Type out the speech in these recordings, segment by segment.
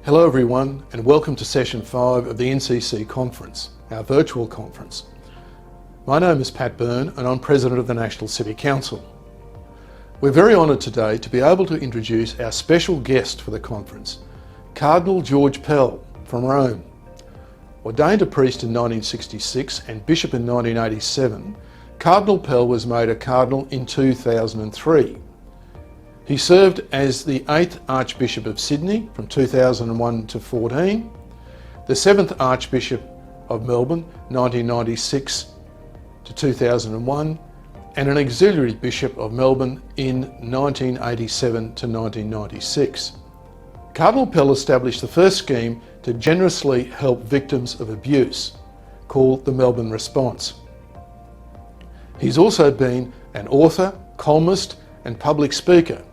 Hello everyone, and welcome to session 5 of the NCC conference, our virtual conference. My name is Pat Byrne and I'm President of the National City Council. We're very honoured today to be able to introduce our special guest for the conference, Cardinal George Pell from Rome. Ordained a priest in 1966 and bishop in 1987, Cardinal Pell was made a cardinal in 2003. He served as the 8th Archbishop of Sydney from 2001 to 14, the 7th Archbishop of Melbourne 1996 to 2001, and an auxiliary bishop of Melbourne in 1987 to 1996. Cardinal Pell established the first scheme to generously help victims of abuse, called the Melbourne Response. He's also been an author, columnist and public speaker.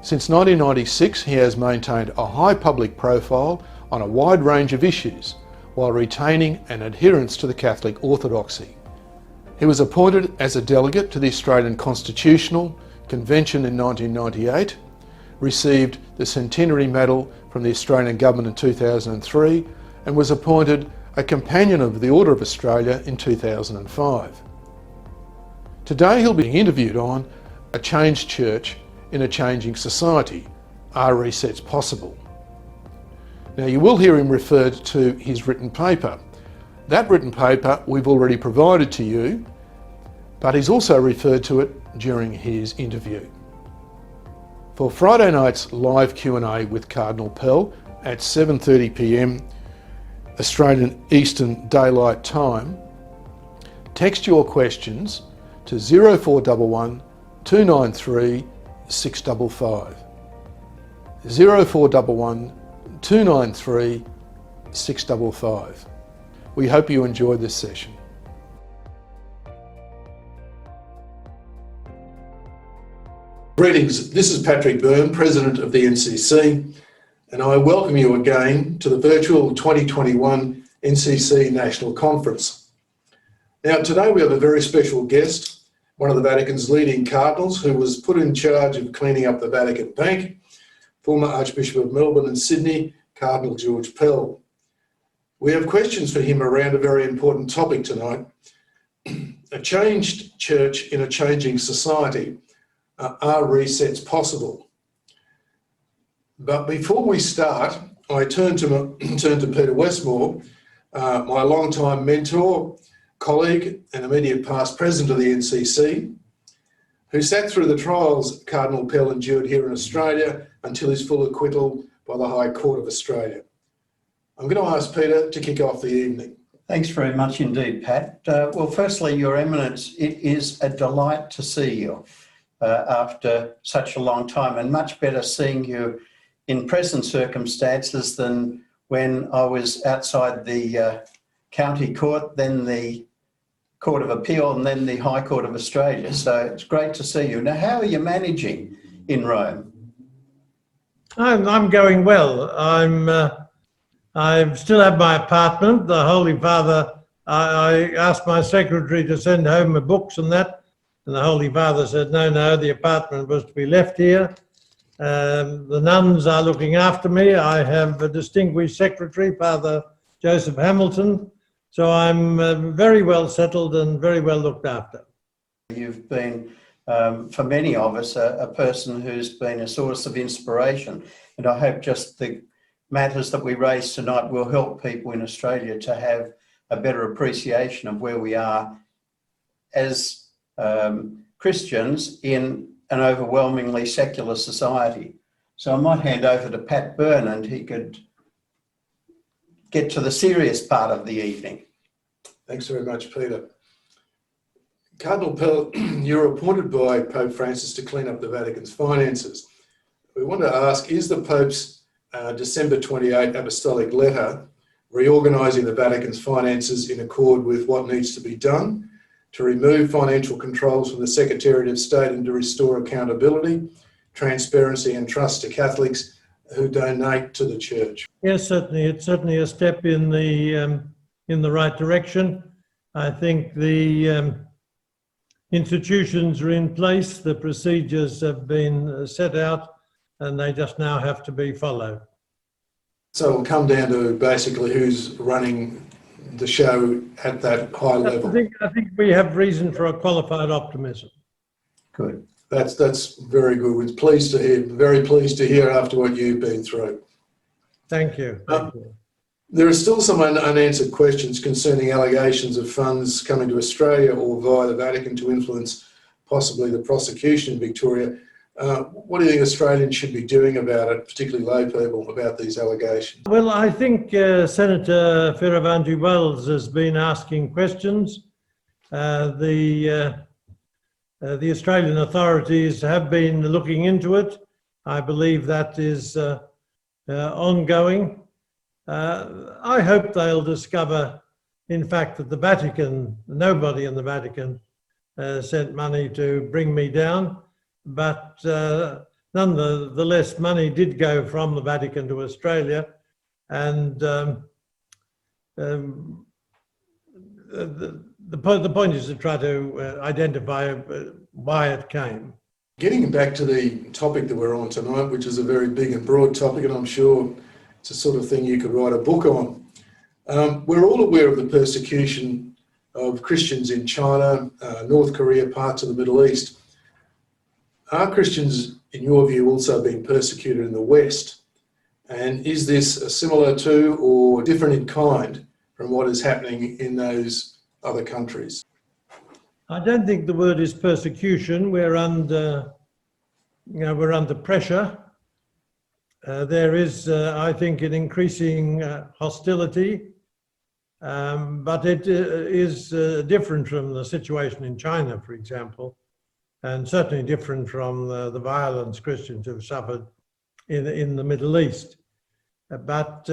Since 1996, he has maintained a high public profile on a wide range of issues while retaining an adherence to the Catholic orthodoxy. He was appointed as a delegate to the Australian Constitutional Convention in 1998, received the Centenary Medal from the Australian Government in 2003, and was appointed a Companion of the Order of Australia in 2005. Today he'll be interviewed on A Changed Church in a Changing Society, Are Resets Possible? Now you will hear him referred to his written paper. That written paper we've already provided to you, but he's also referred to it during his interview. For Friday night's live Q&A with Cardinal Pell at 7:30 p.m. Australian Eastern Daylight Time, text your questions to 0411 293 655. 0411 293 655. We hope you enjoy this session. Greetings, this is Patrick Byrne, President of the NCC, and I welcome you again to the virtual 2021 NCC National Conference. Now today we have a very special guest, one of the Vatican's leading cardinals who was put in charge of cleaning up the Vatican Bank, former Archbishop of Melbourne and Sydney, Cardinal George Pell. We have questions for him around a very important topic tonight. A changed church in a changing society. Are resets possible? But before we start, I turn to Peter Westmore, my longtime mentor, colleague and immediate past president of the NCC, who sat through the trials Cardinal Pell endured here in Australia until his full acquittal by the High Court of Australia. I'm going to ask Peter to kick off the evening. Thanks very much indeed, Pat. Well, firstly, Your Eminence, it is a delight to see you after such a long time, and much better seeing you in present circumstances than when I was outside the County Court, then the Court of Appeal, and then the High Court of Australia. So it's great to see you. Now, how are you managing in Rome? I'm going well. I still have my apartment. The Holy Father, I asked my secretary to send home my books and that, and the Holy Father said, no, the apartment was to be left here. The nuns are looking after me. I have a distinguished secretary, Father Joseph Hamilton, so I'm very well settled and very well looked after. You've been, for many of us, a person who's been a source of inspiration, and I hope just the matters that we raise tonight will help people in Australia to have a better appreciation of where we are as Christians in an overwhelmingly secular society. So I might hand over to Pat Byrne and he could get to the serious part of the evening. Thanks very much, Peter. Cardinal Pell, you're appointed by Pope Francis to clean up the Vatican's finances. We want to ask, is the Pope's December 28 apostolic letter reorganising the Vatican's finances in accord with what needs to be done to remove financial controls from the Secretariat of State and to restore accountability, transparency and trust to Catholics who donate to the Church? Yes, certainly. It's certainly a step in the right direction. I think the institutions are in place, the procedures have been set out, and they just now have to be followed. So it'll come down to basically who's running the show at that high level. I think we have reason for a qualified optimism. Good. That's very good. We're pleased to hear, very pleased to hear after what you've been through. Thank you. Thank you. There are still some unanswered questions concerning allegations of funds coming to Australia or via the Vatican to influence possibly the prosecution in Victoria. What do you think Australians should be doing about it, particularly lay people, about these allegations? Well, I think Senator Fierravanti-Wells has been asking questions. The Australian authorities have been looking into it. I believe that is ongoing. I hope they'll discover, in fact, that the Vatican, nobody in the Vatican sent money to bring me down, but nonetheless, money did go from the Vatican to Australia, and the point is to try to identify why it came. Getting back to the topic that we're on tonight, which is a very big and broad topic, and I'm sure it's the sort of thing you could write a book on. We're all aware of the persecution of Christians in China, North Korea, parts of the Middle East. Are Christians, in your view, also being persecuted in the West? And is this similar to or different in kind from what is happening in those other countries? I don't think the word is persecution. We're under pressure. There is, I think, an increasing hostility, but it is different from the situation in China, for example, and certainly different from the violence Christians have suffered in the Middle East. But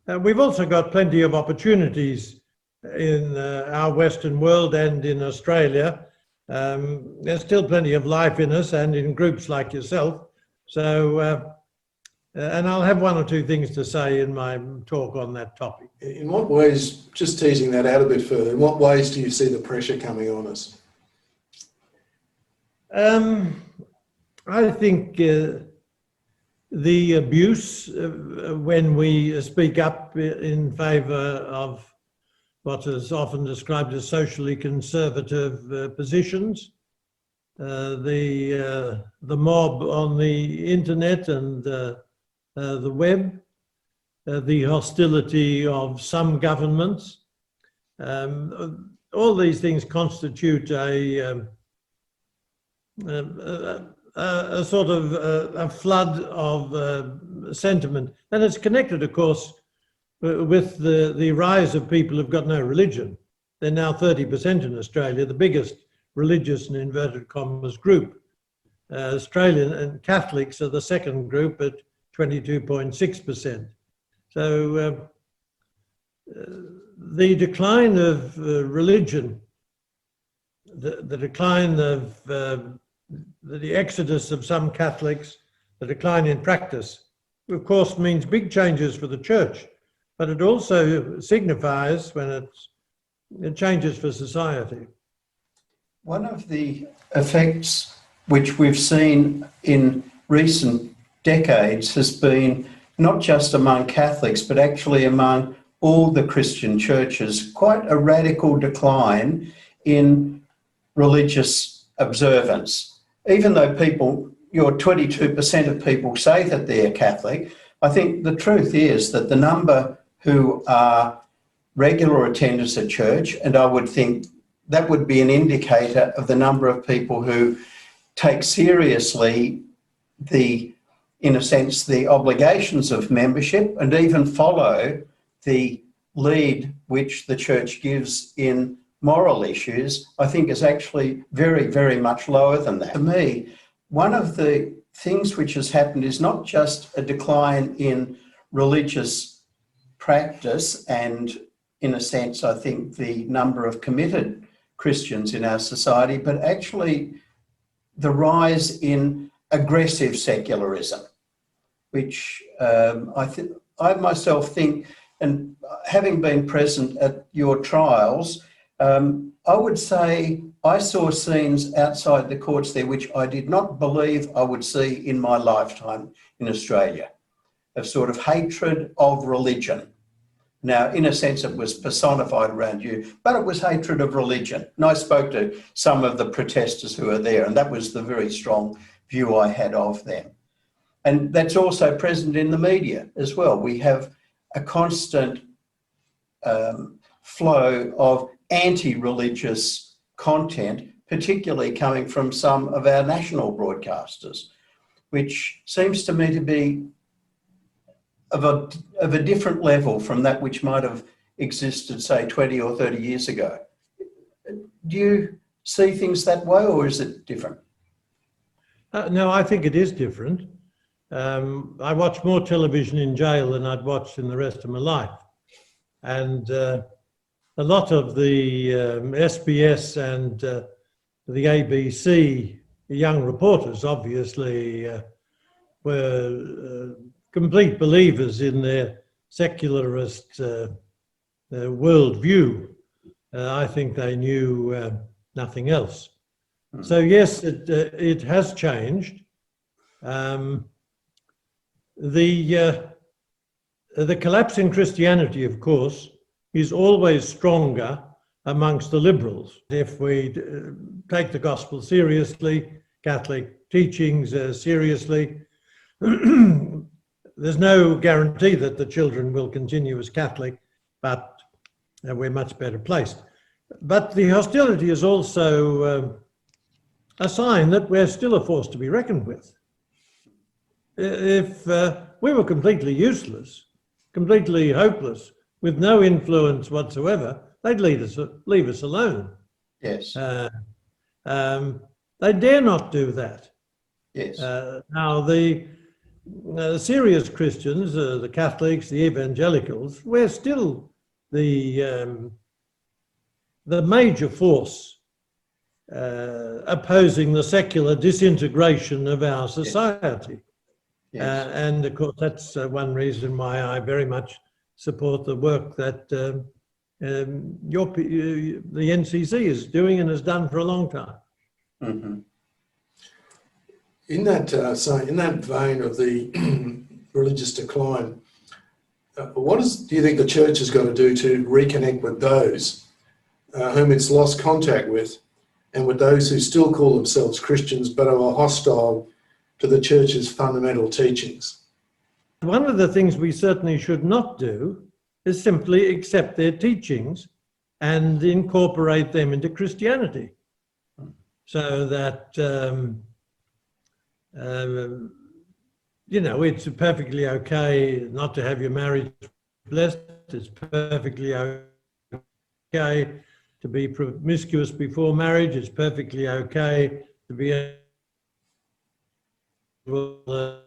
we've also got plenty of opportunities in our Western world and in Australia. There's still plenty of life in us and in groups like yourself. So, and I'll have one or two things to say in my talk on that topic. In what ways, just teasing that out a bit further, in what ways do you see the pressure coming on us? I think the abuse when we speak up in favour of what is often described as socially conservative positions, the mob on the internet and the web, the hostility of some governments, all these things constitute a sort of a flood of sentiment, and it's connected, of course, with the rise of people who've got no religion. They're now 30% in Australia, the biggest religious and inverted commas group. Australian and Catholics are the second group at 22.6%. So the decline of religion, the decline of the exodus of some Catholics, the decline in practice, of course, means big changes for the church, but it also signifies when it changes for society. One of the effects which we've seen in recent decades has been not just among Catholics, but actually among all the Christian churches, quite a radical decline in religious observance. Even though your 22% of people say that they're Catholic, I think the truth is that the number who are regular attenders at church, and I would think that would be an indicator of the number of people who take seriously in a sense, the obligations of membership and even follow the lead which the church gives in moral issues, I think is actually very, very much lower than that. To me, one of the things which has happened is not just a decline in religious practice and, in a sense, I think the number of committed Christians in our society, but actually the rise in aggressive secularism, which I myself think, and having been present at your trials, I would say I saw scenes outside the courts there which I did not believe I would see in my lifetime in Australia. of sort of hatred of religion. Now, in a sense, it was personified around you, but it was hatred of religion. And I spoke to some of the protesters who were there, and that was the very strong view I had of them. And that's also present in the media as well. We have a constant flow of anti-religious content, particularly coming from some of our national broadcasters, which seems to me to be of a different level from that which might have existed, say, 20 or 30 years ago. Do you see things that way, or is it different? No, I think it is different. I watch more television in jail than I'd watched in the rest of my life. And a lot of the SBS and the ABC young reporters obviously were complete believers in their secularist worldview. I think they knew nothing else. So yes, it has changed. The collapse in Christianity, of course, is always stronger amongst the liberals. If we take the gospel seriously, Catholic teachings seriously, there's no guarantee that the children will continue as Catholic, but we're much better placed. But the hostility is also a sign that we're still a force to be reckoned with. If we were completely useless, completely hopeless, with no influence whatsoever, they'd leave us alone. Yes. They dare not do that. Yes. Now, the serious Christians, the Catholics, the evangelicals, we're still the major force opposing the secular disintegration of our society. Yes. And of course, that's one reason why I very much support the work that the NCC is doing and has done for a long time. Mm-hmm. In that vein of the religious decline, what do you think the church has got to do to reconnect with those whom it's lost contact with, and with those who still call themselves Christians but are hostile to the church's fundamental teachings? One of the things we certainly should not do is simply accept their teachings and incorporate them into Christianity, so that it's perfectly okay not to have your marriage blessed. It's perfectly okay to be promiscuous before marriage. It's perfectly okay to be in a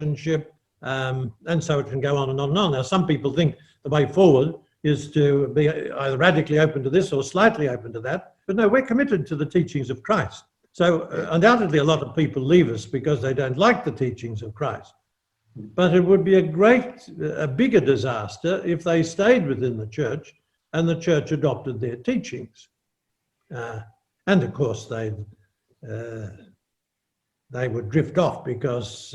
relationship, and so it can go on and on and on. Now, some people think the way forward is to be either radically open to this or slightly open to that. But no, we're committed to the teachings of Christ. So undoubtedly a lot of people leave us because they don't like the teachings of Christ. But it would be a bigger disaster if they stayed within the church and the church adopted their teachings. And of course they would drift off, because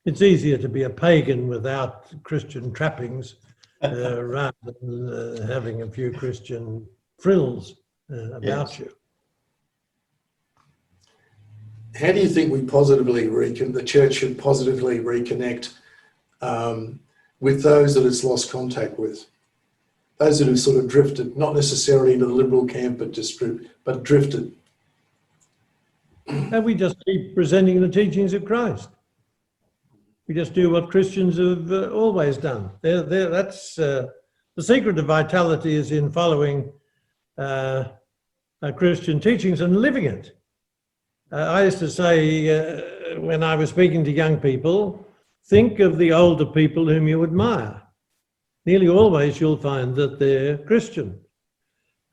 it's easier to be a pagan without Christian trappings rather than having a few Christian frills about you. How do you think the church should positively reconnect with those that it's lost contact with? Those that have sort of drifted, not necessarily into the liberal camp, but drifted. And we just keep presenting the teachings of Christ. We just do what Christians have always done. That's the secret of vitality, is in following Christian teachings and living it. I used to say when I was speaking to young people, think of the older people whom you admire. Nearly always you'll find that they're Christian.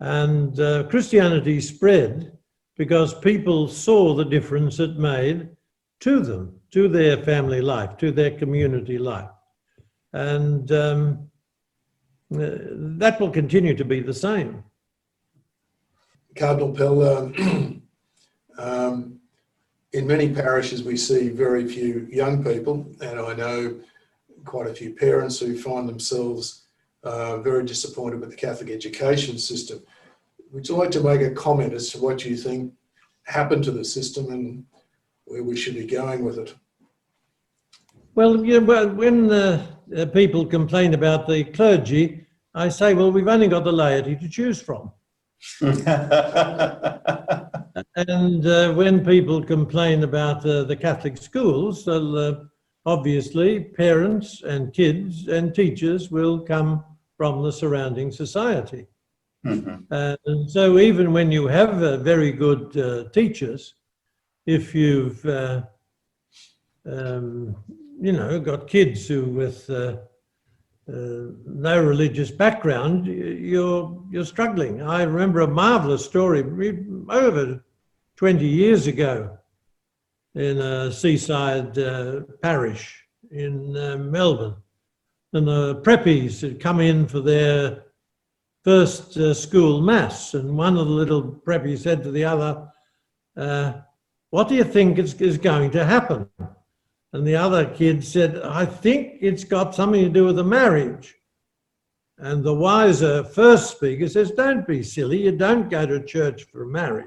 And Christianity spread because people saw the difference it made to them, to their family life, to their community life. And that will continue to be the same. Cardinal Pell, in many parishes we see very few young people, and I know quite a few parents who find themselves very disappointed with the Catholic education system. Would you like to make a comment as to what you think happened to the system and where we should be going with it? Well, when people complain about the clergy, I say, well, we've only got the laity to choose from. And when people complain about the Catholic schools, well, obviously parents and kids and teachers will come from the surrounding society. And so even when you have very good teachers, if you've got kids who with no religious background, you're struggling. I remember a marvellous story over 20 years ago in a seaside parish in Melbourne, and the preppies had come in for their first school mass, and one of the little preppies said to the other, "What do you think is going to happen?" And the other kid said, "I think it's got something to do with the marriage." And the wiser first speaker says, "Don't be silly, you don't go to church for marriage."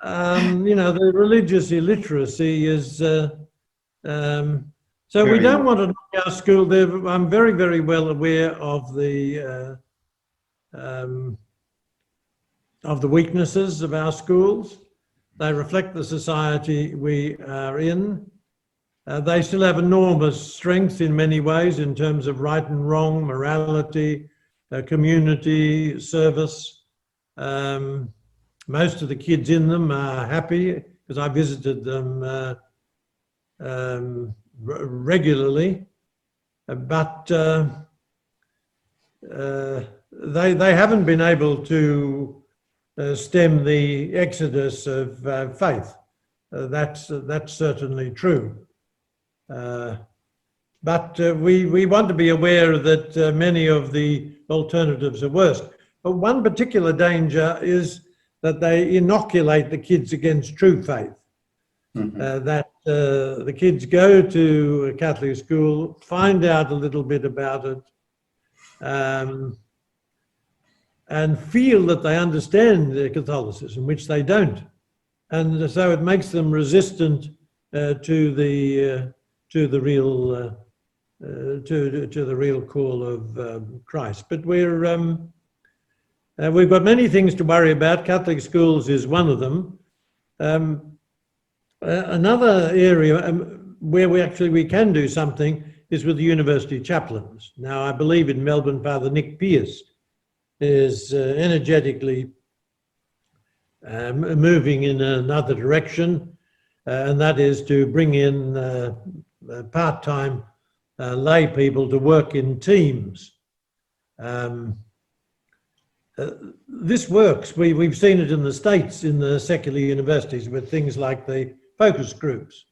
The religious illiteracy is... So we don't want to knock our school there. I'm very, very well aware of the weaknesses of our schools. They reflect the society we are in. They still have enormous strength in many ways in terms of right and wrong, morality, community, service. Most of the kids in them are happy because I visited them regularly, but they haven't been able to stem the exodus of faith. That's certainly true. But we want to be aware that many of the alternatives are worse. But one particular danger is that they inoculate the kids against true faith. That the kids go to a Catholic school, find out a little bit about it, and feel that they understand Catholicism, which they don't, and so it makes them resistant to the real call of Christ. But we've got many things to worry about. Catholic schools is one of them. Another area where we can do something is with the university chaplains. Now, I believe in Melbourne, Father Nick Pearce is energetically moving in another direction, and that is to bring in part-time lay people to work in teams. This works. We've seen it in the States in the secular universities with things like the focus groups.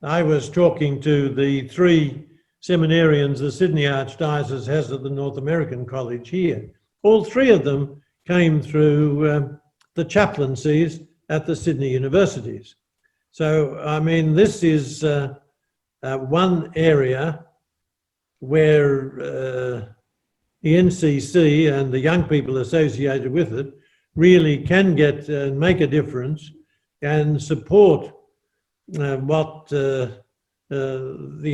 I was talking to the 3 seminarians the Sydney Archdiocese has at the North American College here. All 3 of them came through the chaplaincies at the Sydney universities. So, I mean, this is one area where the NCC and the young people associated with it really can get and make a difference and support what the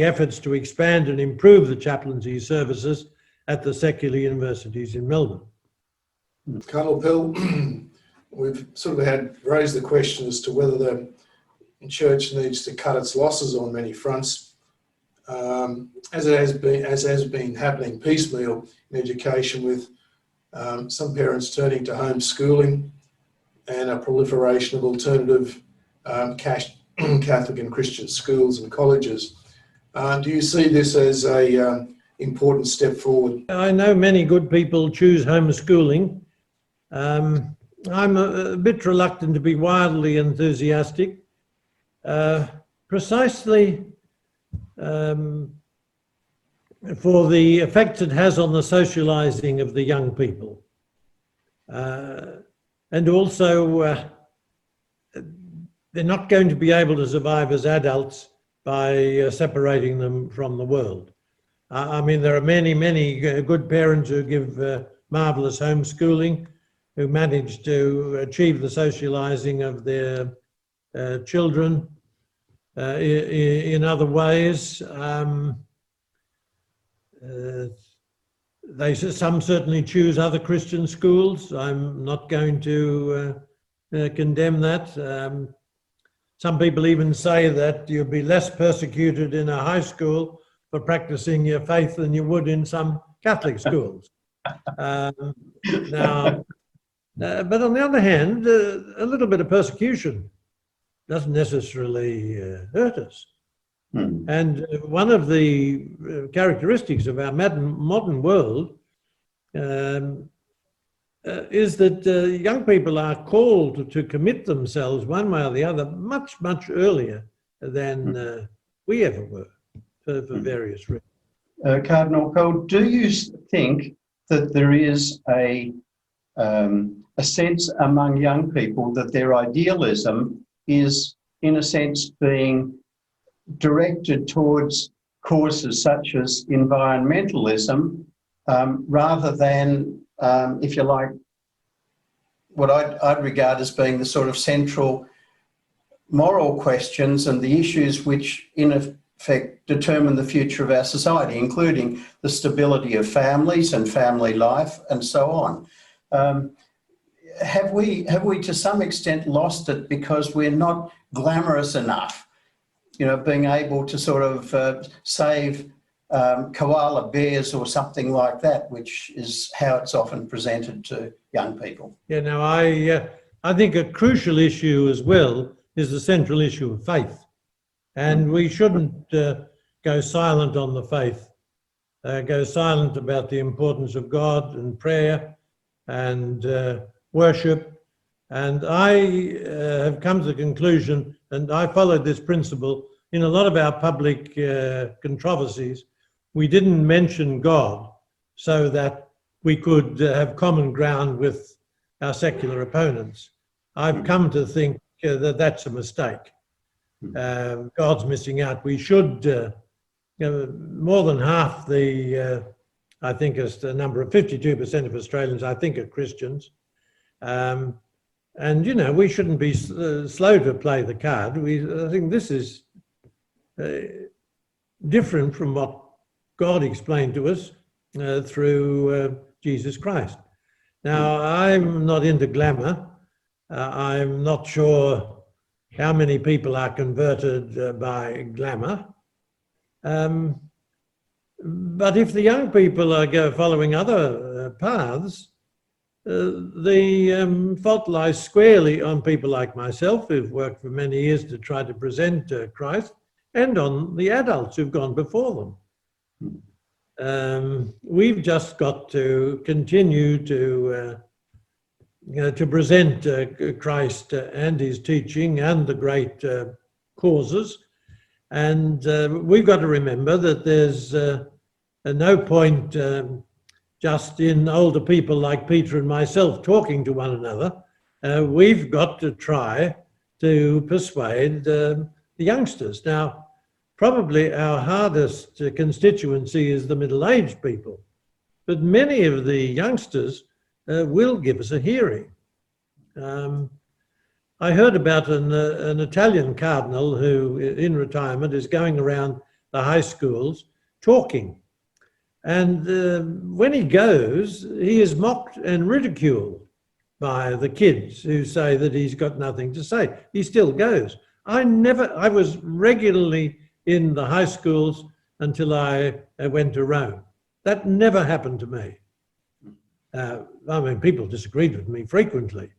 efforts to expand and improve the chaplaincy services at the secular universities in Melbourne. Cardinal Pell, we've sort of raised the question as to whether the Church needs to cut its losses on many fronts, as has been happening piecemeal in education, with some parents turning to homeschooling and a proliferation of alternative Catholic and Christian schools and colleges. Do you see this as a important step forward? I know many good people choose homeschooling. I'm a bit reluctant to be wildly enthusiastic, precisely for the effect it has on the socialising of the young people. And also, they're not going to be able to survive as adults by separating them from the world. I mean, there are many, many good parents who give marvellous homeschooling, who manage to achieve the socialising of their children in other ways. Some certainly choose other Christian schools. I'm not going to condemn that. Some people even say that you'll be less persecuted in a high school for practicing your faith than you would in some Catholic schools. But on the other hand, a little bit of persecution doesn't necessarily hurt us. And one of the characteristics of our modern world is that young people are called to commit themselves one way or the other much, much earlier than we ever were for various reasons. Cardinal Pell, do you think that there is a sense among young people that their idealism is, in a sense, being directed towards causes such as environmentalism rather than, if you like, what I'd regard as being the sort of central moral questions and the issues which in effect determine the future of our society, including the stability of families and family life and so on. Have we to some extent lost it because we're not glamorous enough? You know, being able to sort of save koala bears or something like that, which is how it's often presented to young people. Yeah, now I think a crucial issue as well is the central issue of faith. And we shouldn't go silent on the faith, go silent about the importance of God and prayer and worship. And I have come to the conclusion, and I followed this principle in a lot of our public controversies. We didn't mention God so that we could have common ground with our secular opponents. I've come to think that that's a mistake. God's missing out. We should, more than half the, I think it's the number of 52% of Australians, I think, are Christians. And, you know, we shouldn't be slow to play the card. I think this is different from what God explained to us through Jesus Christ. Now, I'm not into glamour. I'm not sure how many people are converted by glamour. But if the young people are following other paths, the fault lies squarely on people like myself, who've worked for many years to try to present Christ, and on the adults who've gone before them. We've just got to continue to present Christ and his teaching and the great causes. And we've got to remember that there's no point just in older people like Peter and myself talking to one another. We've got to try to persuade the youngsters. Now, probably our hardest constituency is the middle-aged people, but many of the youngsters will give us a hearing. I heard about an Italian cardinal who, in retirement, is going around the high schools talking. And when he goes, he is mocked and ridiculed by the kids who say that he's got nothing to say. He still goes. I was regularly in the high schools until I went to Rome. That never happened to me. I mean, people disagreed with me frequently.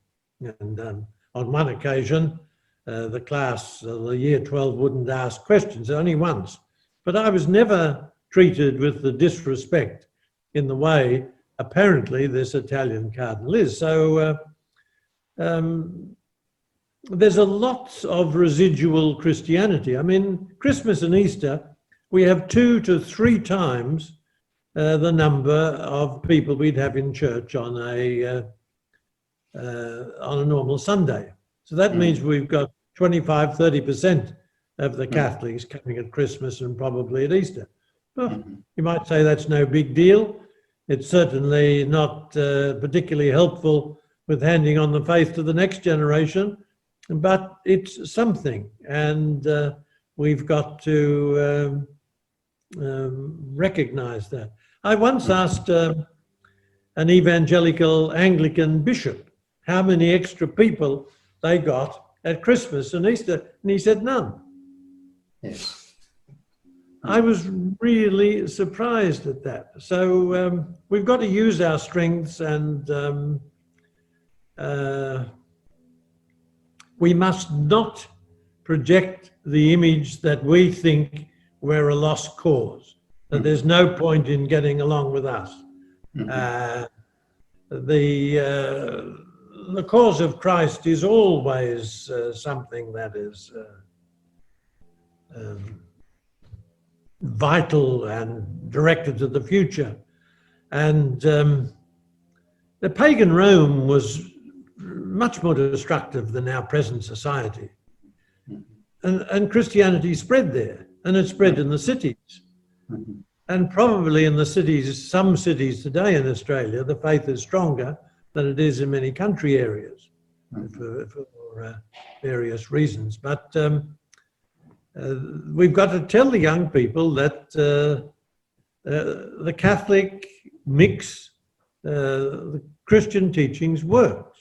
And on one occasion, the class, the year 12, wouldn't ask questions, only once. But I was never treated with the disrespect in the way apparently this Italian cardinal is. So there's a lot of residual Christianity. I mean, Christmas and Easter, we have 2 to 3 times the number of people we'd have in church on a normal Sunday. So that means we've got 25, 30% of the Catholics coming at Christmas and probably at Easter. Well, you might say that's no big deal. It's certainly not particularly helpful with handing on the faith to the next generation, but it's something, and we've got to recognise that. I once asked an evangelical Anglican bishop how many extra people they got at Christmas and Easter, and he said none. Yes. I was really surprised at that. So we've got to use our strengths, and we must not project the image that we think we're a lost cause, that there's no point in getting along with us. The cause of Christ is always something that is vital and directed to the future. And the pagan Rome was much more destructive than our present society. And Christianity spread there, and it spread in the cities. And probably in the cities, some cities today in Australia, the faith is stronger than it is in many country areas for various reasons. But we've got to tell the young people that the Catholic mix, the Christian teachings works.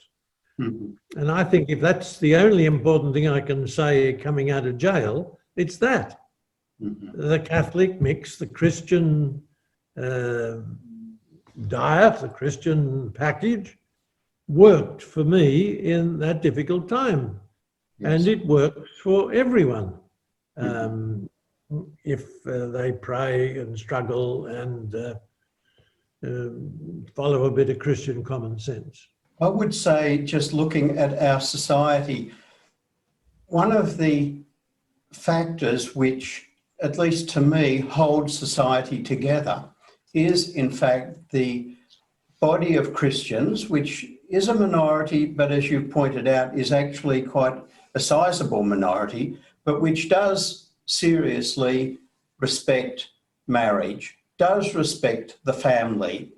And I think if that's the only important thing I can say coming out of jail, it's that. The Catholic mix, the Christian diet, the Christian package worked for me in that difficult time. Yes. And it works for everyone. If they pray and struggle and follow a bit of Christian common sense. I would say, just looking at our society, one of the factors which, at least to me, holds society together is, in fact, the body of Christians, which is a minority, but as you pointed out, is actually quite a sizable minority, but which does seriously respect marriage, does respect the family,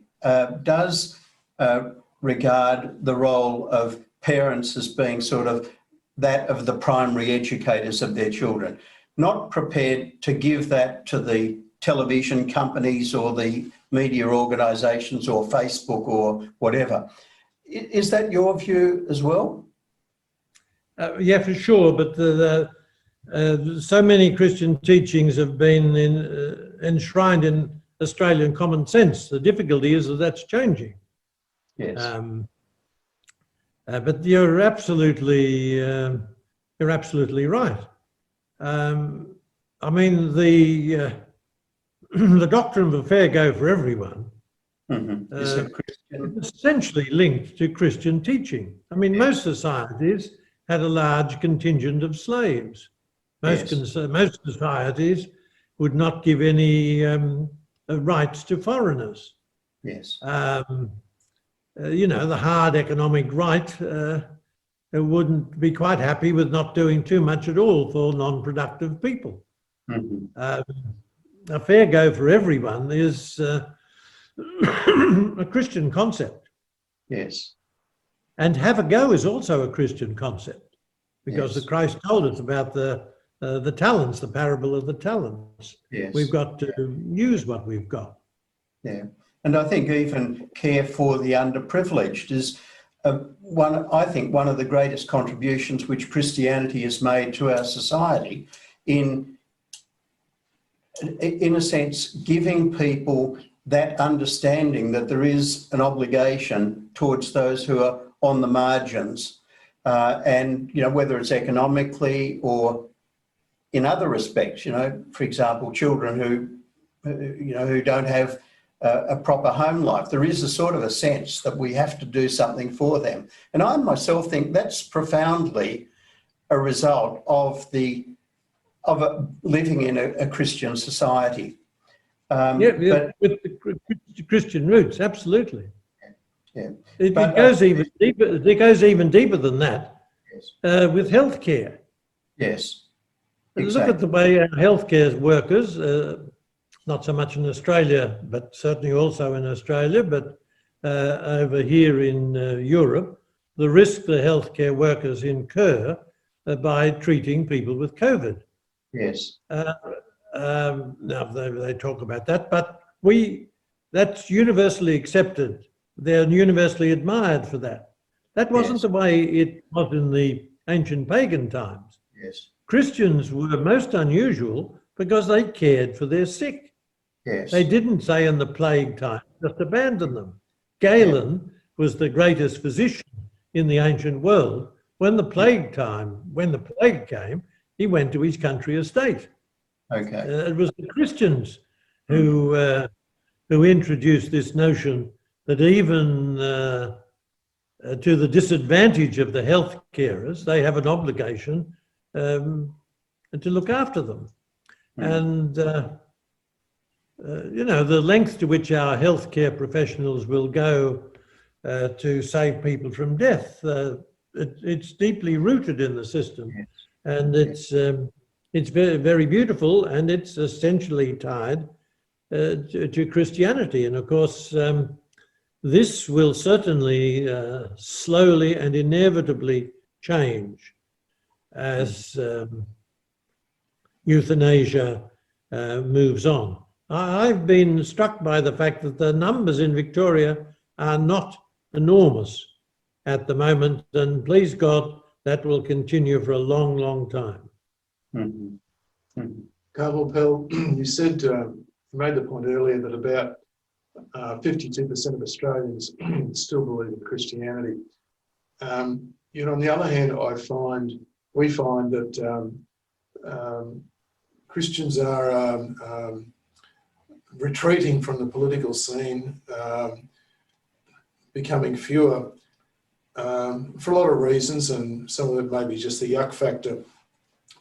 does regard the role of parents as being sort of that of the primary educators of their children, not prepared to give that to the television companies or the media organisations or Facebook or whatever. Is that your view as well? Yeah, for sure, but so many Christian teachings have been enshrined in Australian common sense. The difficulty is that that's changing. Yes. But you're absolutely right. I mean, the doctrine of a fair go for everyone Is it Christian? is essentially linked to Christian teaching. I mean, most societies had a large contingent of slaves. Most societies would not give any rights to foreigners. Yes. You know, the hard economic right wouldn't be quite happy with not doing too much at all for non-productive people. A fair go for everyone is a Christian concept. Yes. And have a go is also a Christian concept, because Yes. Christ told us about the talents, the parable of the talents. Yes. We've got to use what we've got. Yeah. And I think even care for the underprivileged is one of the greatest contributions which Christianity has made to our society in a sense, giving people that understanding that there is an obligation towards those who are on the margins, and, you know, whether it's economically or in other respects, you know, for example, children who don't have a proper home life. There is a sort of a sense that we have to do something for them. And I myself think that's profoundly a result of living in a Christian society. With the Christian roots, absolutely. Yeah. It goes even deeper. It goes even deeper than that. Yes. With healthcare. Yes. look at the way our healthcare workers, not so much in Australia, but certainly also in Australia, but over here in Europe, the risk the healthcare workers incur by treating people with COVID. Yes. Now they talk about that, but that's universally accepted. They're universally admired for that. That wasn't Yes. the way it was in the ancient pagan times. Yes. Christians were most unusual because they cared for their sick. Yes. They didn't say in the plague time, just abandon them. Galen was the greatest physician in the ancient world. When the plague came, he went to his country estate. Okay. It was the Christians who introduced this notion that even to the disadvantage of the health carers, they have an obligation to look after them. And, the length to which our healthcare professionals will go to save people from death, it's deeply rooted in the system. Yes. And it's very, very beautiful, and it's essentially tied to Christianity. And of course, this will certainly slowly and inevitably change as euthanasia moves on. I've been struck by the fact that the numbers in Victoria are not enormous at the moment, and please God, that will continue for a long, long time. Mm-hmm. Mm-hmm. Carl Pell, you said, you made the point earlier that about 52% of Australians still believe in Christianity. On the other hand, we find that Christians are retreating from the political scene, becoming fewer for a lot of reasons, and some of it may be just the yuck factor.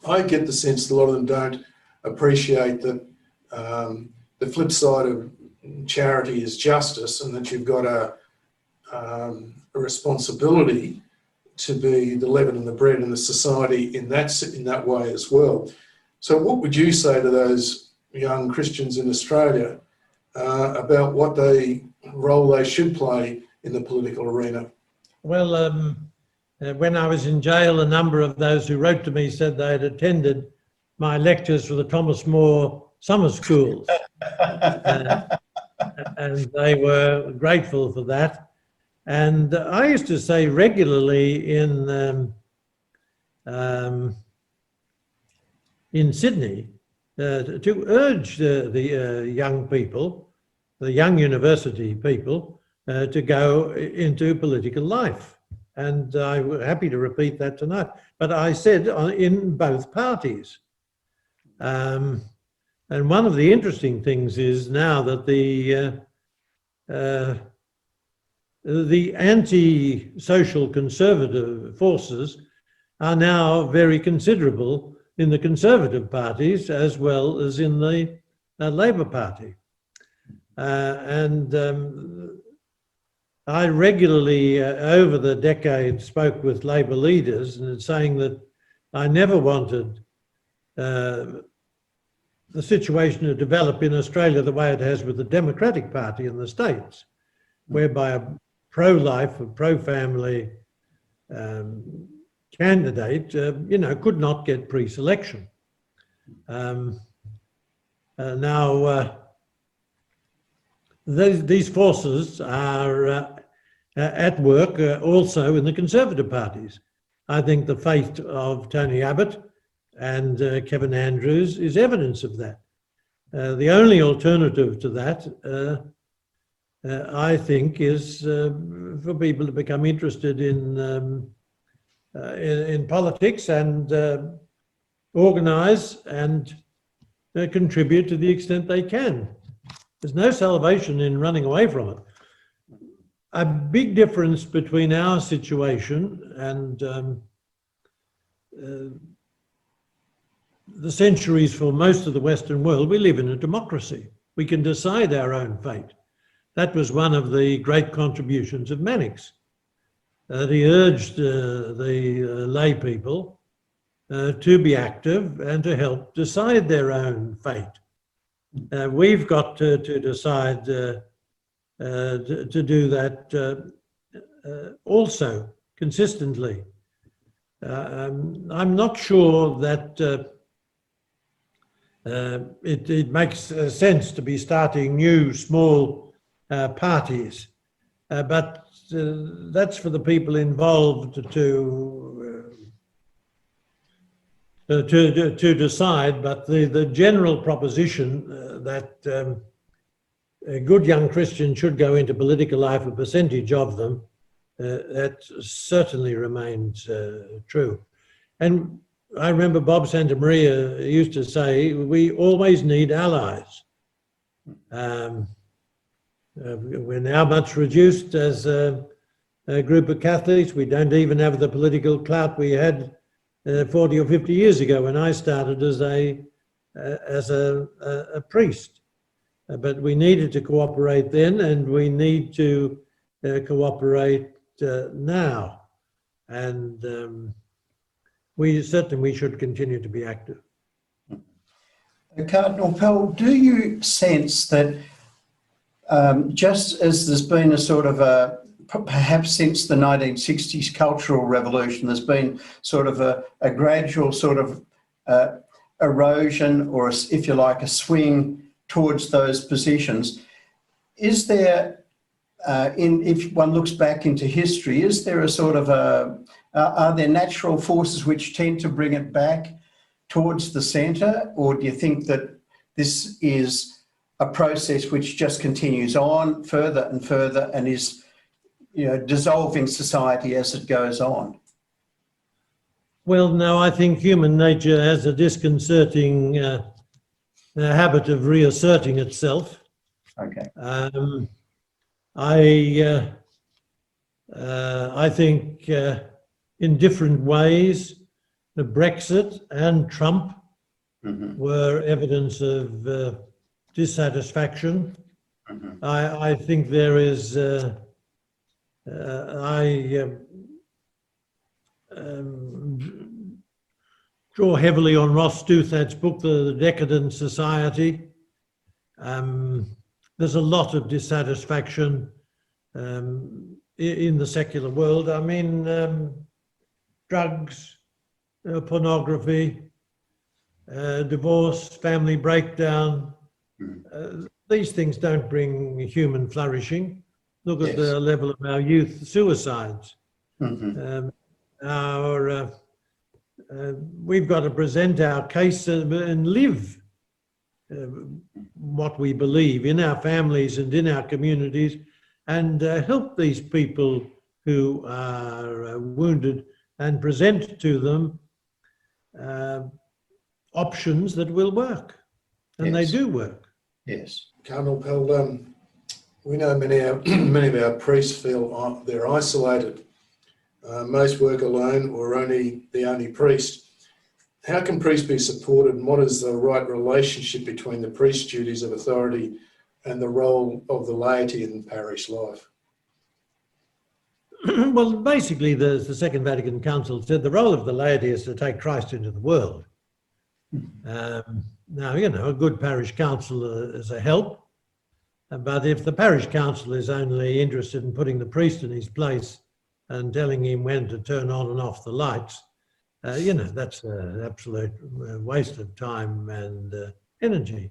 I get the sense that a lot of them don't appreciate that the flip side of charity is justice, and that you've got a responsibility to be the leaven and the bread in the society in that way as well. So what would you say to those young Christians in Australia about what role they should play in the political arena? Well, when I was in jail, a number of those who wrote to me said they had attended my lectures for the Thomas More summer schools. And they were grateful for that. And I used to say regularly in Sydney to urge the young people, the young university people, to go into political life. And I'm happy to repeat that tonight. But I said in both parties. And one of the interesting things is now that the anti-social conservative forces are now very considerable in the Conservative parties as well as in the Labor Party. I regularly, over the decade, spoke with Labor leaders and saying that I never wanted the situation to develop in Australia the way it has with the Democratic Party in the States, whereby a pro-life, a pro-family candidate, could not get pre-selection. Now, these forces are at work also in the Conservative parties. I think the fate of Tony Abbott and Kevin Andrews is evidence of that. The only alternative to that, I think, is for people to become interested in politics and organise and contribute to the extent they can. There's no salvation in running away from it. A big difference between our situation and the centuries for most of the Western world, we live in a democracy. We can decide our own fate. That was one of the great contributions of Mannix. He urged the lay people to be active and to help decide their own fate. We've got to decide to do that also consistently. I'm not sure that it makes sense to be starting new small parties, but that's for the people involved to decide. But the general proposition that good young Christians should go into political life, a percentage of them, that certainly remains true. And I remember Bob Santamaria used to say, we always need allies. We're now much reduced as a group of Catholics. We don't even have the political clout we had 40 or 50 years ago when I started as a priest. But we needed to cooperate then, and we need to cooperate now. And we should continue to be active. Cardinal Pell, do you sense that just as there's been a sort of perhaps since the 1960s cultural revolution, there's been sort of a gradual sort of erosion, or if you like, a swing towards those positions. Is there, if one looks back into history, is there a sort of are there natural forces which tend to bring it back towards the centre, or do you think that this is a process which just continues on further and further and is, dissolving society as it goes on? Well, no, I think human nature has a disconcerting habit of reasserting itself. Okay. I think in different ways, the Brexit and Trump were evidence of dissatisfaction. I think there is, draw heavily on Ross Douthat's book, The Decadent Society. There's a lot of dissatisfaction in the secular world. I mean, drugs, pornography, divorce, family breakdown. These things don't bring human flourishing. Look at the level of our youth suicides. We've got to present our case and live what we believe in our families and in our communities, and help these people who are wounded and present to them options that will work, and they do work. Yes. Cardinal Pell, we know many of our priests feel they're isolated. Most work alone or only the only priest. How can priests be supported, and what is the right relationship between the priest's duties of authority and the role of the laity in parish life? Well, basically, the Second Vatican Council said the role of the laity is to take Christ into the world. Now, a good parish council is a help, but if the parish council is only interested in putting the priest in his place and telling him when to turn on and off the lights, that's an absolute waste of time and energy.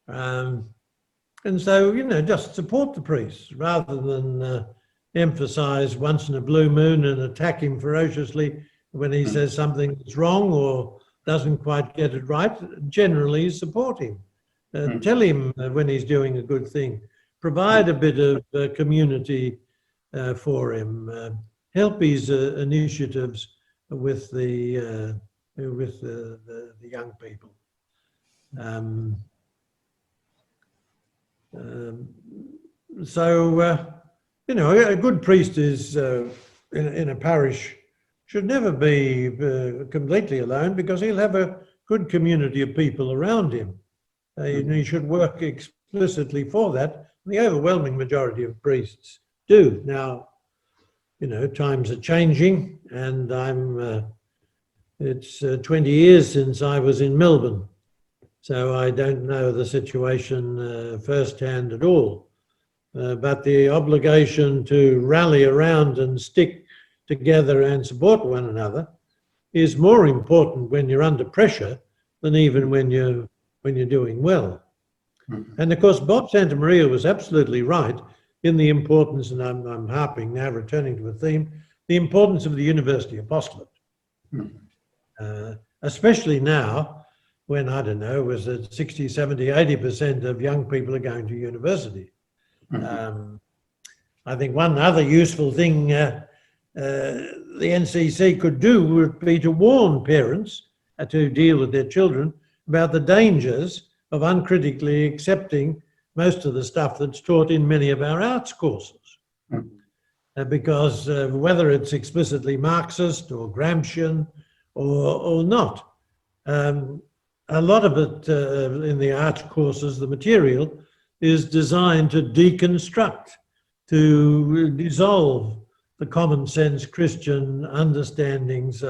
And so, just support the priests rather than emphasise once in a blue moon and attack him ferociously when he says something is wrong or doesn't quite get it right. Generally support him. Tell him when he's doing a good thing. Provide a bit of community for him. Help his initiatives with the young people. A good priest is in a parish should never be completely alone, because he'll have a good community of people around him. He should work explicitly for that. The overwhelming majority of priests do. Now, times are changing, and I'm It's 20 years since I was in Melbourne, so I don't know the situation firsthand at all. But the obligation to rally around and stick together and support one another is more important when you're under pressure than even when you're doing well. Mm-hmm. And of course, Bob Santamaria was absolutely right in the importance, and I'm harping now, returning to a theme, the importance of the university apostolate. Mm-hmm. Especially now, when, I don't know, was it 60, 70, 80% of young people are going to university. Mm-hmm. I think one other useful thing the NCC could do would be to warn parents to deal with their children about the dangers of uncritically accepting most of the stuff that's taught in many of our arts courses. Mm-hmm. Because whether it's explicitly Marxist or Gramscian or not, a lot of it in the arts courses, the material, is designed to deconstruct, to dissolve the common sense Christian understandings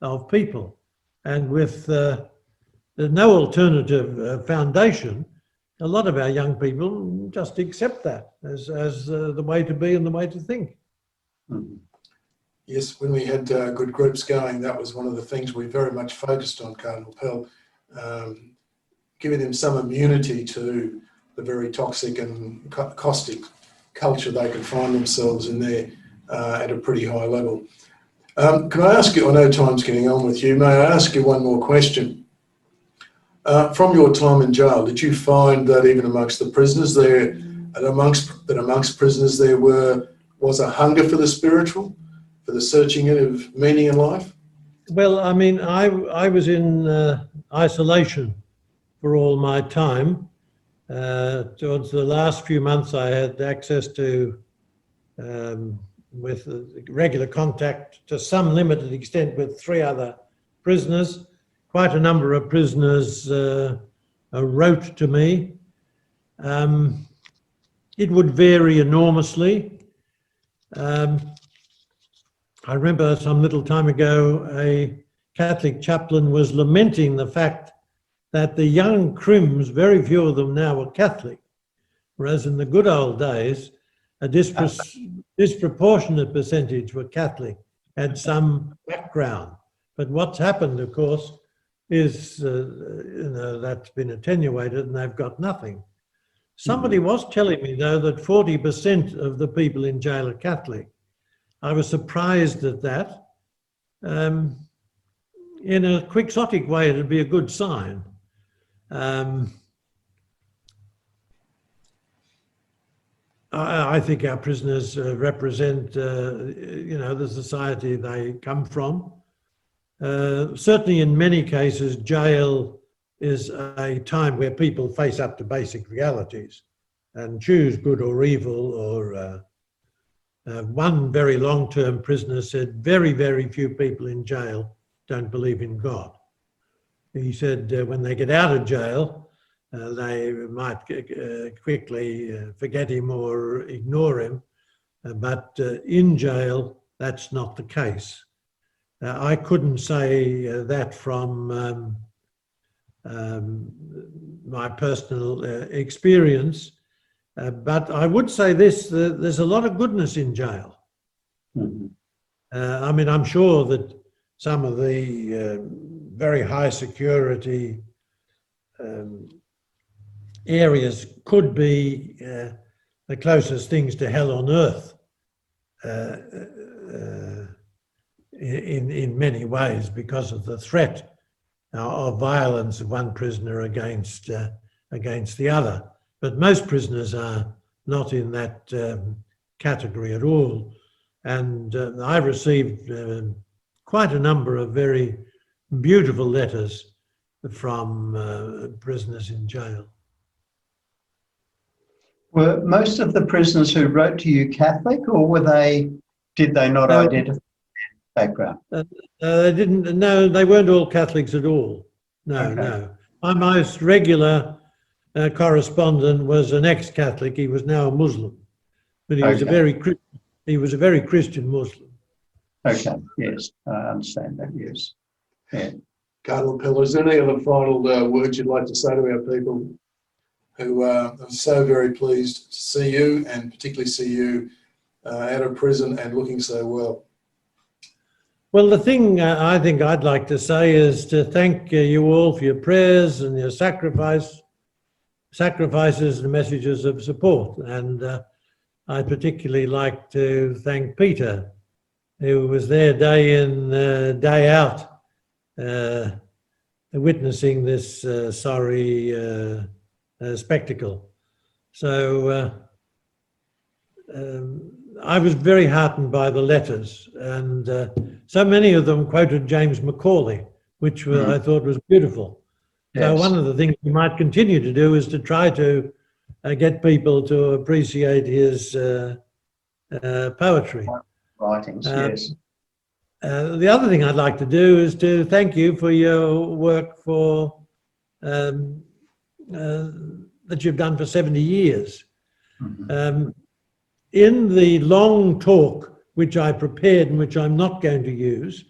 of people. And with no alternative foundation, a lot of our young people just accept that as the way to be and the way to think. Yes, when we had good groups going, that was one of the things we very much focused on, Cardinal Pell, giving them some immunity to the very toxic and caustic culture they can find themselves in there at a pretty high level. Can I ask you, I know time's getting on with you, may I ask you one more question? From your time in jail, did you find that even amongst the prisoners there, amongst prisoners there was a hunger for the spiritual, for the searching of meaning in life? Well, I mean, I was in isolation for all my time. Towards the last few months, I had access to, with regular contact to some limited extent with 3 other prisoners. Quite a number of prisoners wrote to me. It would vary enormously. I remember some little time ago, a Catholic chaplain was lamenting the fact that the young crims, very few of them now were Catholic, whereas in the good old days, a disproportionate percentage were Catholic, had some background. But what's happened, of course, is that's been attenuated and they've got nothing. Somebody was telling me, though, that 40% of the people in jail are Catholic. I was surprised at that. In a quixotic way, it'd be a good sign. I think our prisoners represent, the society they come from. Certainly in many cases, jail is a time where people face up to basic realities and choose good or evil. Or one very long-term prisoner said, very, very few people in jail don't believe in God. He said when they get out of jail, they might quickly forget him or ignore him, but in jail, that's not the case. I couldn't say that from my personal experience, but I would say this, there's a lot of goodness in jail. Mm-hmm. I mean, I'm sure that some of the very high security areas could be the closest things to hell on earth in many ways because of the threat of violence of one prisoner against the other. But most prisoners are not in that category at all. And I received quite a number of very beautiful letters from prisoners in jail. Were most of the prisoners who wrote to you Catholic, or did they not identify their background? They didn't. No, they weren't all Catholics at all. No, okay. No. My most regular correspondent was an ex-Catholic. He was now a Muslim, but he was a very Christian Muslim. Okay. Yes, I understand that. Yes. Yeah. Cardinal Pell, is there any other final words you'd like to say to our people who are so very pleased to see you, and particularly see you out of prison and looking so well? Well, the thing I think I'd like to say is to thank you all for your prayers and your sacrifices and messages of support. And I'd particularly like to thank Peter, who was there day in, day out, witnessing this sorry spectacle. So I was very heartened by the letters, and so many of them quoted James Macaulay, which I thought was beautiful. Yes. So one of the things we might continue to do is to try to get people to appreciate his poetry. Writings, yes. The other thing I'd like to do is to thank you for your work for that you've done for 70 years. In the long talk which I prepared and which I'm not going to use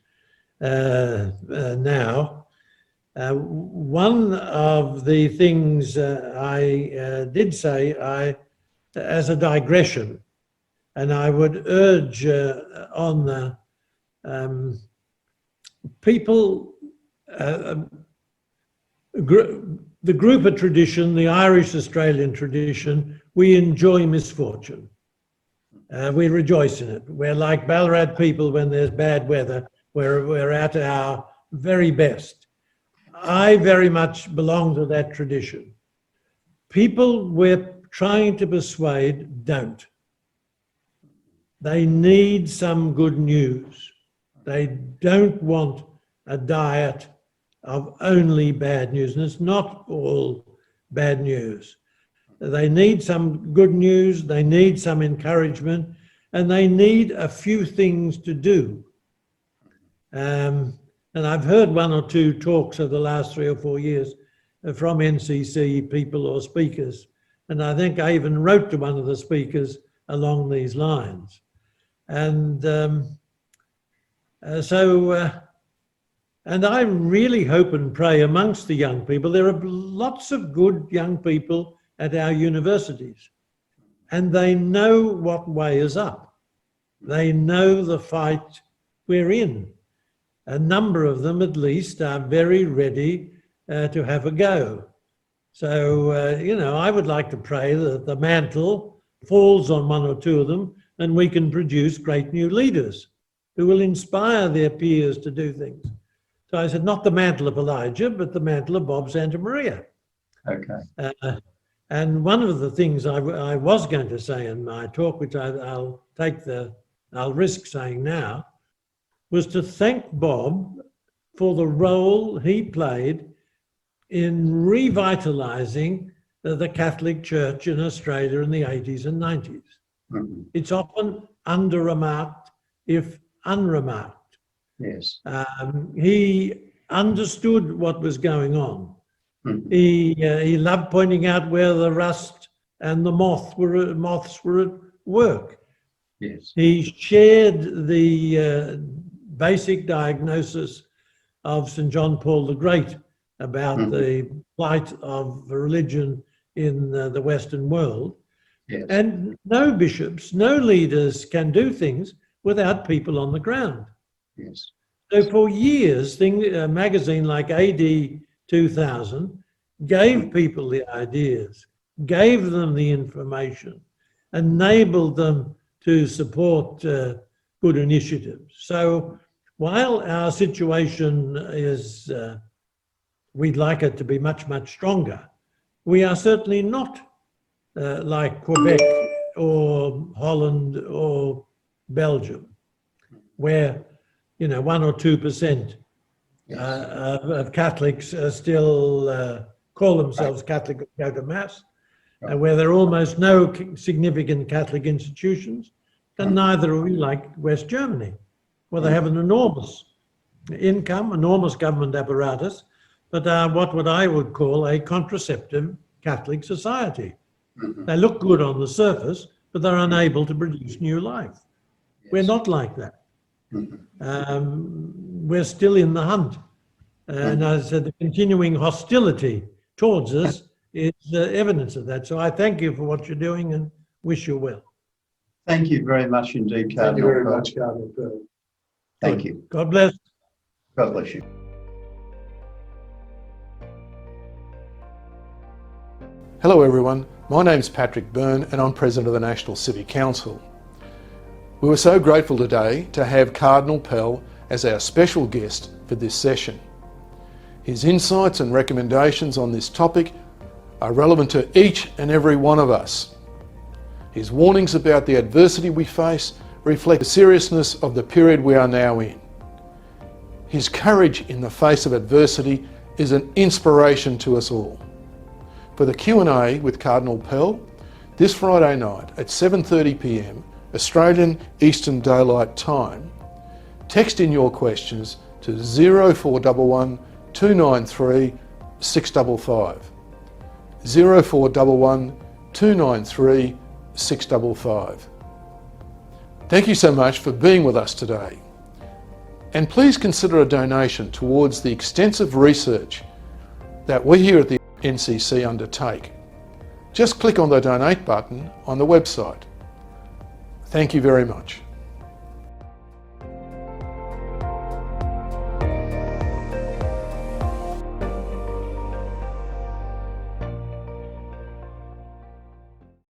now, one of the things I did say as a digression, and I would urge on the people, the grouper tradition, the Irish-Australian tradition, we enjoy misfortune. We rejoice in it. We're like Ballarat people when there's bad weather. We're at our very best. I very much belong to that tradition. People we're trying to persuade don't. They need some good news. They don't want a diet of only bad news, and it's not all bad news. They need some good news, they need some encouragement, and they need a few things to do. And I've heard one or two talks over the last 3 or 4 years from NCC people or speakers, and I think I even wrote to one of the speakers along these lines. And and I really hope and pray amongst the young people. There are lots of good young people at our universities, and they know what way is up. They know the fight we're in. A number of them, at least, are very ready to have a go. So, you know, I would like to pray that the mantle falls on one or two of them and we can produce great new leaders who will inspire their peers to do things. So I said, not the mantle of Elijah, but the mantle of Bob Santa Maria. Okay. And one of the things I was going to say in my talk, which I'll risk saying now, was to thank Bob for the role he played in revitalising the Catholic Church in Australia in the 80s and 90s. Mm-hmm. It's often under-remarked, if unremarked. Yes. He understood what was going on. Mm-hmm. He loved pointing out where the rust and the moths were at work. Yes. He shared the basic diagnosis of St. John Paul the Great about the plight of religion in the Western world. Yes. And no bishops, no leaders can do things without people on the ground. Yes. So for years, a magazine like AD 2000 gave people the ideas, gave them the information, enabled them to support good initiatives. So while our situation is, we'd like it to be much, much stronger, we are certainly not like Quebec or Holland or Belgium, where, you know, 1 or 2% of Catholics still call themselves Catholic or go to Mass, where there are almost no significant Catholic institutions, and neither are we like West Germany, where they have an enormous income, enormous government apparatus, but what I would call a contraceptive Catholic society. They look good on the surface, but they're unable to produce new life. Yes. We're not like that. We're still in the hunt And I said the continuing hostility towards us is evidence of that. So I thank you for what you're doing and wish you well. Thank you very much indeed, Cardinal. Thank you very Pell. much, Cardinal Pell. Thank you. God bless. God bless you. Hello everyone, my name's Patrick Byrne and I'm President of the National City Council. We were so grateful today to have Cardinal Pell as our special guest for this session. His insights and recommendations on this topic are relevant to each and every one of us. His warnings about the adversity we face reflect the seriousness of the period we are now in. His courage in the face of adversity is an inspiration to us all. For the Q&A with Cardinal Pell, this Friday night at 7:30 p.m, Australian Eastern Daylight Time, text in your questions to 0411 293 655. 0411 293 655. Thank you so much for being with us today. And please consider a donation towards the extensive research that we here at the NCC undertake. Just click on the donate button on the website. Thank you very much.